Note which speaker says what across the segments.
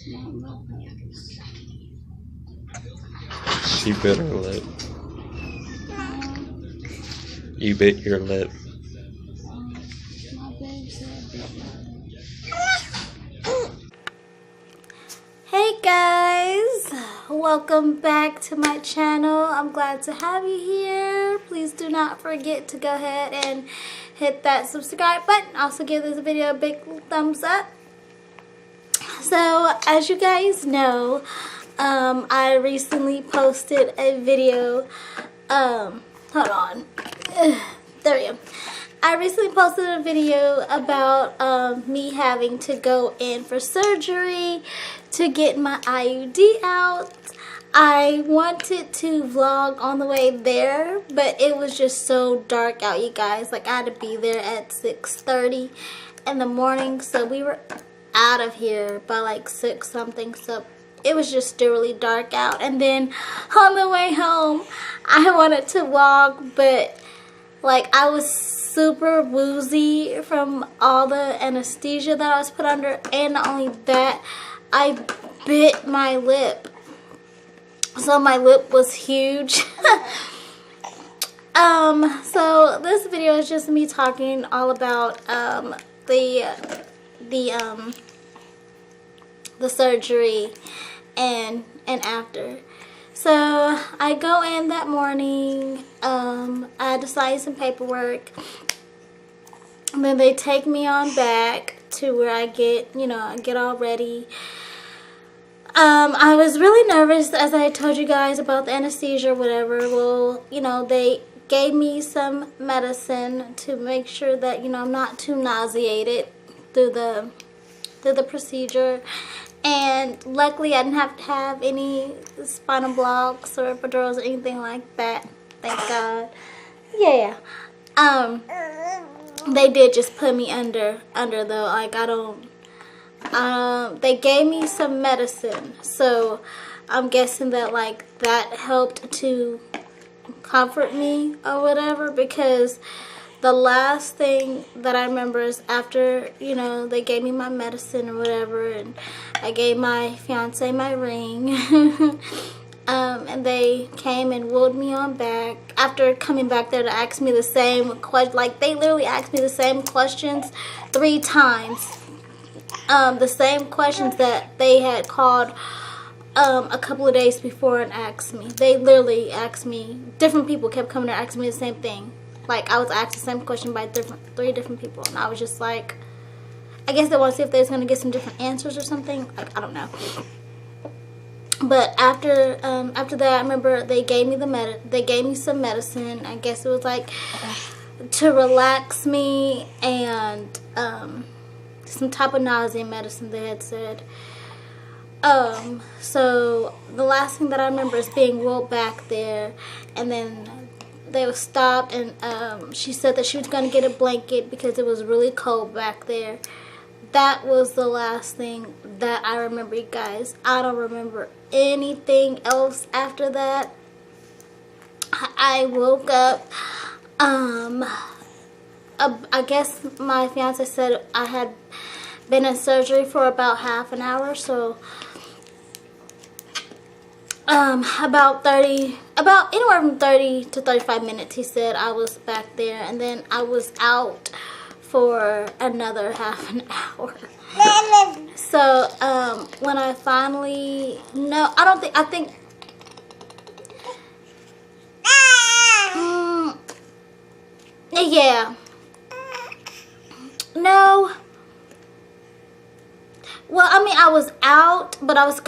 Speaker 1: She bit her lip. You bit your lip.
Speaker 2: Hey guys, welcome back to my channel. I'm glad to have you here. Please do not forget to go ahead and hit that subscribe button. Also give this video a big thumbs up. So as you guys know, I recently posted a video. Hold on. There we go. I recently posted a video about me having to go in for surgery to get my IUD out. I wanted to vlog on the way there, but it was just so dark out, you guys. Like, I had to be there at 6:30 in the morning, so we were out of here by like 6 something, so it was just still really dark out. And then on the way home, I wanted to walk, but like I was super woozy from all the anesthesia that I was put under, and not only that, I bit my lip. So my lip was huge. So this video is just me talking all about the surgery and after. So I go in that morning. I had to sign some paperwork, and then they take me on back to where I get, I get all ready. I was really nervous, as I told you guys, about the anesthesia or whatever. Well, they gave me some medicine to make sure that, I'm not too nauseated through the procedure. And luckily I didn't have to have any spinal blocks or epidurals or anything like that. Thank God. Yeah. They did just put me under though. Like, I don't, they gave me some medicine, so I'm guessing that like that helped to comfort me or whatever, because the last thing that I remember is after, they gave me my medicine or whatever, and I gave my fiance my ring, and they came and wheeled me on back. After coming back there to ask me the same question, like they literally asked me the same questions 3 times. The same questions that they had called a couple of days before and asked me. They literally asked me, different people kept coming there asking me the same thing. Like, I was asked the same question by 3 different people, and I was just like, I guess they want to see if they was going to get some different answers or something. Like, I don't know. But after that, I remember they gave me some medicine. I guess it was like to relax me, and some type of nausea medicine, they had said. So the last thing that I remember is being wheeled back there, and then they were stopped, and she said that she was going to get a blanket because it was really cold back there. That was the last thing that I remember, you guys. I don't remember anything else after that. I woke up. I guess my fiance said I had been in surgery for about half an hour, so about anywhere from 30 to 35 minutes, he said, I was back there, and then I was out for another half an hour. So when I finally, I think yeah, no. Well, I mean, I was out, but I was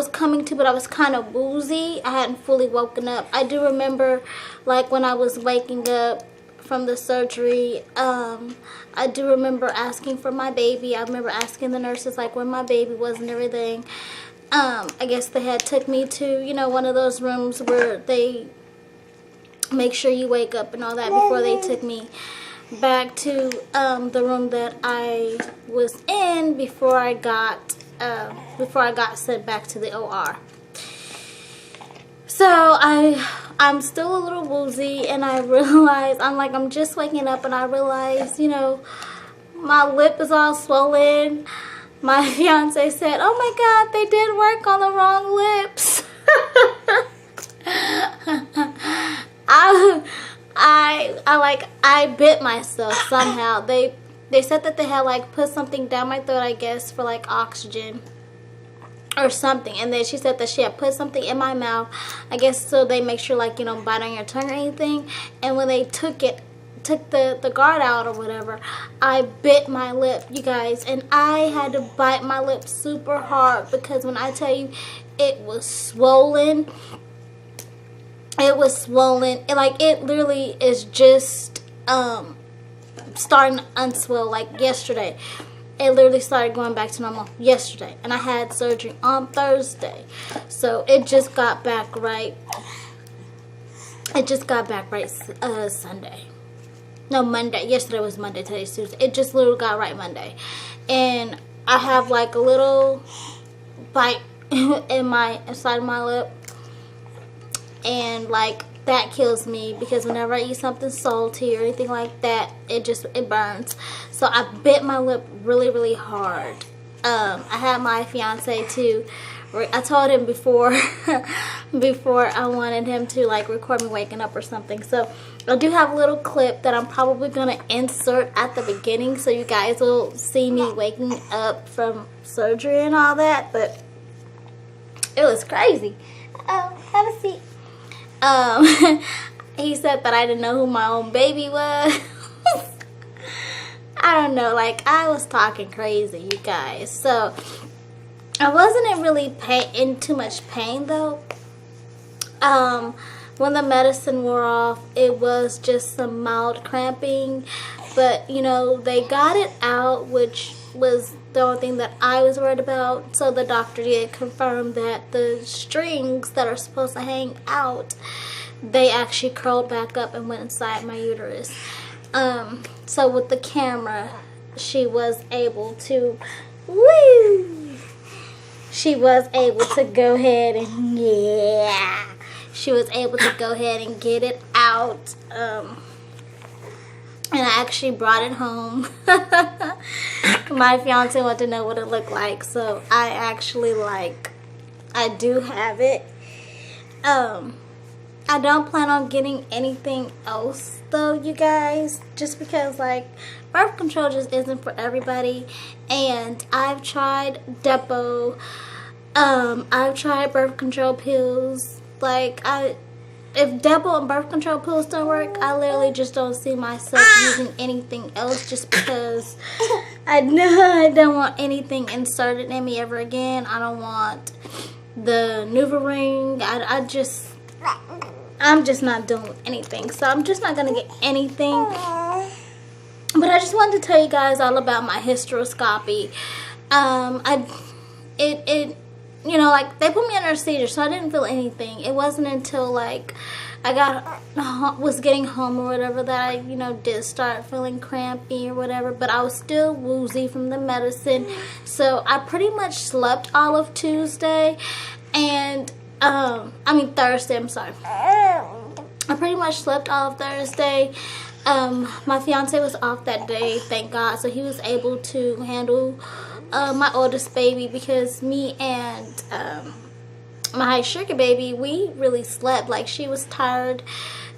Speaker 2: coming to, but I was kind of woozy. I hadn't fully woken up. I do remember, like, when I was waking up from the surgery, I do remember asking for my baby. I remember asking the nurses, like, where my baby was and everything. I guess they had took me to, one of those rooms where they make sure you wake up and all that before they took me back to the room that I was in before I got sent back to the OR. So I'm still a little woozy, and I realize I'm just waking up, and I realize, my lip is all swollen. my fiance said, "Oh my God, they did work on the wrong lips." I bit myself somehow. They said that they had like put something down my throat, I guess, for like oxygen or something, and then she said that she had put something in my mouth, I guess, so they make sure, like, you don't bite on your tongue or anything. And when they took the guard out or whatever, I bit my lip, you guys, and I had to bite my lip super hard, because when I tell you, it was swollen. It was swollen. It literally is just starting to unswell. Like yesterday, it literally started going back to normal yesterday, and I had surgery on Thursday, so it just got back right. It just got back right Sunday. No, Monday. Yesterday was Monday. Today's Tuesday. It just literally got right Monday, and I have like a little bite inside of my lip, and like that kills me, because whenever I eat something salty or anything like that, it burns. So I bit my lip really, really hard. I had my fiance to, I told him before before I wanted him to like record me waking up or something. So I do have a little clip that I'm probably gonna insert at the beginning, so you guys will see me waking up from surgery and all that. But it was crazy. Have a seat. He said that I didn't know who my own baby was. I don't know, like, I was talking crazy, you guys. So I wasn't really in too much pain though. When the medicine wore off, it was just some mild cramping, but you know, they got it out, which was the only thing that I was worried about. So the doctor did confirm that the strings that are supposed to hang out, they actually curled back up and went inside my uterus. So with the camera, she was able to, she was able to go ahead and, she was able to go ahead and get it out. And I actually brought it home. My fiance wanted to know what it looked like, so I actually, like, I do have it. I don't plan on getting anything else though, you guys, just because like birth control just isn't for everybody. And I've tried Depo, I've tried birth control pills. Like, if Depo and birth control pills don't work, I literally just don't see myself using anything else, just because I don't want anything inserted in me ever again. I don't want the NuvaRing. I'm just not doing anything. So I'm just not going to get anything. But I just wanted to tell you guys all about my hysteroscopy. You know, like, they put me under anesthesia, so I didn't feel anything. It wasn't until, like, I was getting home or whatever that I, you know, did start feeling crampy or whatever. But I was still woozy from the medicine. So I pretty much slept all of Tuesday. And, Thursday, I'm sorry. I pretty much slept all of Thursday. My fiance was off that day, thank God. So he was able to handle my oldest baby, because me and my sugar baby, we really slept. Like, she was tired.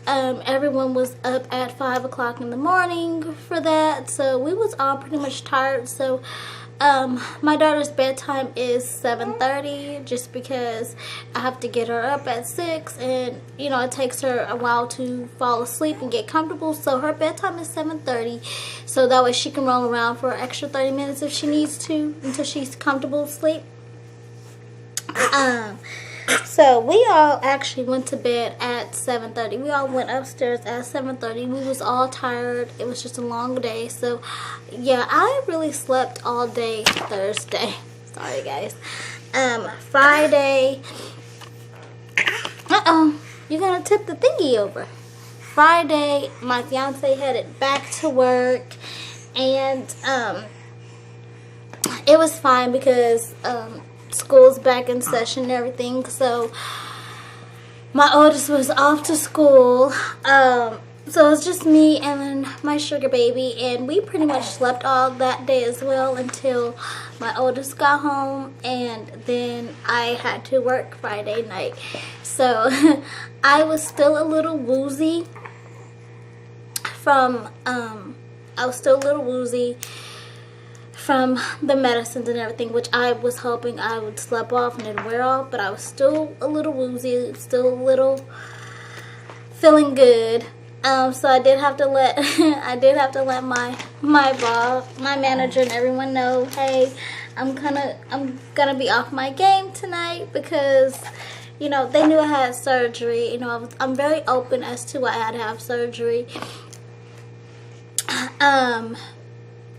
Speaker 2: Everyone was up at 5 o'clock in the morning for that, so we was all pretty much tired. So my daughter's bedtime is 7:30, just because I have to get her up at 6, and you know, it takes her a while to fall asleep and get comfortable. So her bedtime is 7:30, so that way she can roll around for an extra 30 minutes if she needs to, until she's comfortable asleep. So we all actually went to bed at 7:30. We all went upstairs at 7:30. We was all tired. It was just a long day. So yeah, I really slept all day Thursday. Sorry guys. Friday. You're gonna tip the thingy over. Friday, my fiance headed back to work, and it was fine because school's back in session and everything. So my oldest was off to school. So it was just me and then my sugar baby, and we pretty much slept all that day as well until my oldest got home, and then I had to work Friday night. So I was still a little woozy from from the medicines and everything, which I was hoping I would sleep off and then wear off, but I was still a little woozy, still a little feeling good. So I did have to let my boss, my manager, and everyone know, hey, I'm gonna be off my game tonight, because you know they knew I had surgery. You know, I'm very open as to why I had to have surgery.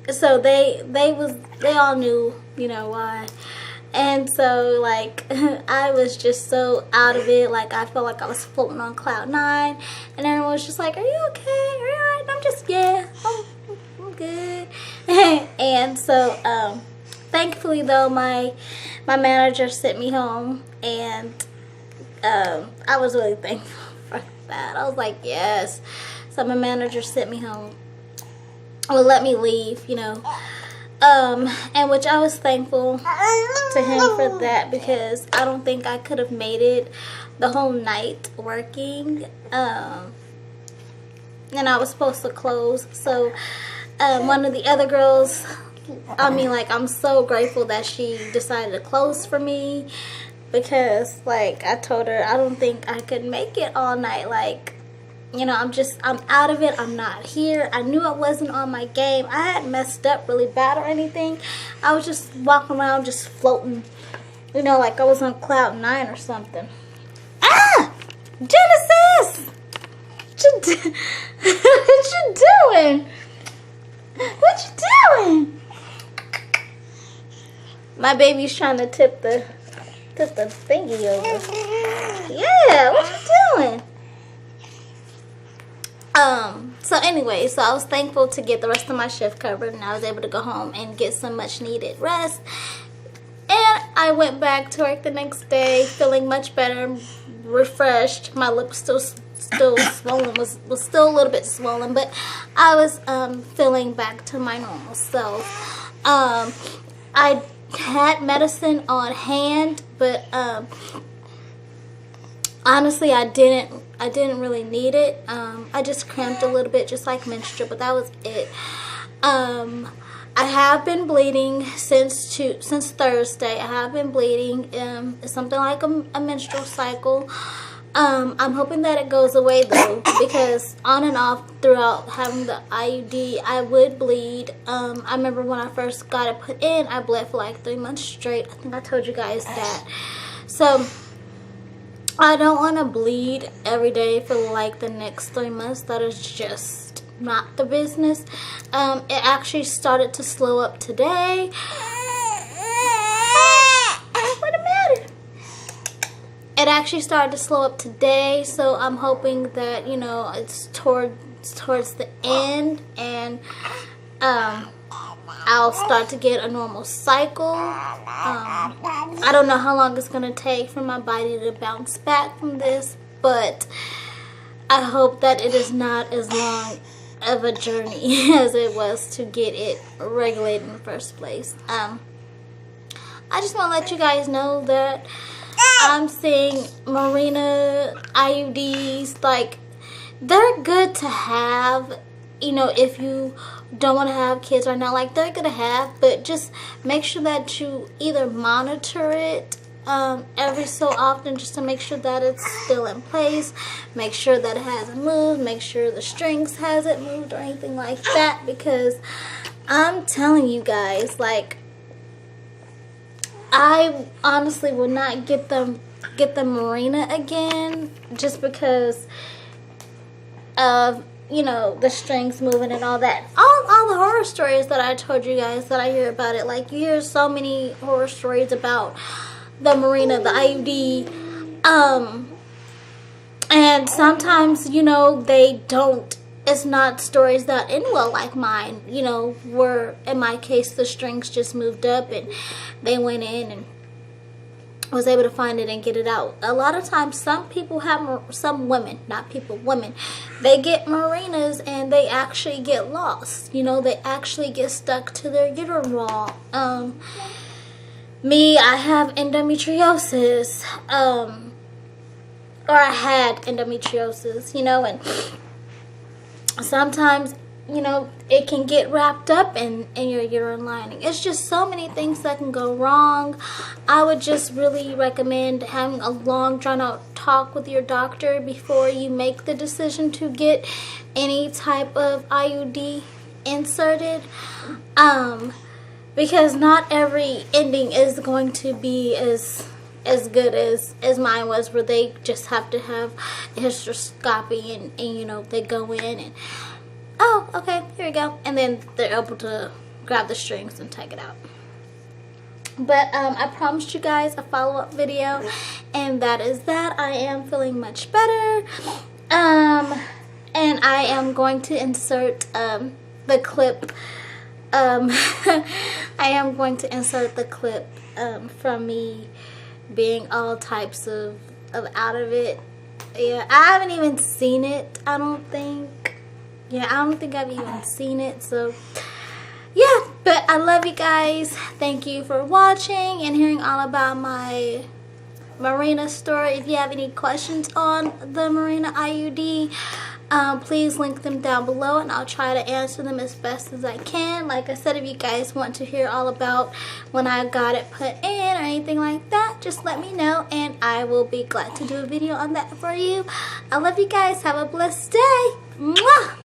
Speaker 2: So they all knew, you know, why. And so, like, I was just so out of it. Like, I felt like I was floating on cloud 9. And everyone was just like, are you okay? Are you alright? I'm just, yeah, I'm good. And so, thankfully, though, my manager sent me home. And I was really thankful for that. I was like, yes. So my manager sent me home. Well, let me leave, you know. And which I was thankful to him for that, because I don't think I could have made it the whole night working. And I was supposed to close. So one of the other girls, I mean, like, I'm so grateful that she decided to close for me, because, like, I told her I don't think I could make it all night. Like, you know, I'm out of it. I'm not here. I knew I wasn't on my game. I hadn't messed up really bad or anything. I was just walking around, just floating, you know, like I was on cloud 9 or something. Ah! Genesis! What you doing? What you doing? My baby's trying to tip the thingy over. Yeah, what you doing? So anyway, so I was thankful to get the rest of my shift covered, and I was able to go home and get some much needed rest. And I went back to work the next day feeling much better, refreshed. My lip still swollen, was still a little bit swollen, but I was feeling back to my normal self. I had medicine on hand, but honestly, I didn't really need it. I just cramped a little bit, just like menstrual, but that was it. I have been bleeding since Thursday. I have been bleeding. It's something like a menstrual cycle. I'm hoping that it goes away, though, because on and off throughout having the IUD, I would bleed. I remember when I first got it put in, I bled for like 3 months straight. I think I told you guys that. So I don't want to bleed every day for like the next 3 months. That is just not the business. It actually started to slow up today. What's the matter? It actually started to slow up today, so I'm hoping that, you know, it's towards the end, and I'll start to get a normal cycle. I don't know how long it's going to take for my body to bounce back from this, but I hope that it is not as long of a journey as it was to get it regulated in the first place. I just want to let you guys know that I'm seeing Mirena IUDs, like, they're good to have, you know, if you don't want to have kids or not. Like, they're good to have, but just make sure that you either monitor it every so often, just to make sure that it's still in place, make sure that it hasn't moved, make sure the strings hasn't moved or anything like that, because I'm telling you guys, like, I honestly would not get the Mirena again, just because of, you know, the strings moving and all that. All the horror stories that I told you guys that I hear about it. Like, you hear so many horror stories about the Mirena, the IUD. And sometimes, you know, they don't. It's not stories that end well, like mine, you know, where in my case the strings just moved up and they went in and was able to find it and get it out. A lot of times some people have, some women, not people, women, they get marinas and they actually get lost. You know, they actually get stuck to their uterine wall. Me, I have endometriosis, or I had endometriosis, you know, and sometimes, you know, it can get wrapped up in your uterine lining. It's just so many things that can go wrong. I would just really recommend having a long, drawn-out talk with your doctor before you make the decision to get any type of IUD inserted. Because not every ending is going to be as good as mine was, where they just have to have a hysteroscopy and you know, they go in and, oh, okay, here we go, and then they're able to grab the strings and take it out. But I promised you guys a follow-up video, and that is that. I am feeling much better, and I am going to insert the clip. I am going to insert the clip from me being all types of out of it. Yeah, I haven't even seen it, I don't think. Yeah, I don't think I've even seen it, so yeah. But I love you guys. Thank you for watching and hearing all about my Mirena story. If you have any questions on the Mirena IUD, please link them down below and I'll try to answer them as best as I can. Like I said, if you guys want to hear all about when I got it put in or anything like that, just let me know and I will be glad to do a video on that for you. I love you guys. Have a blessed day. Mwah!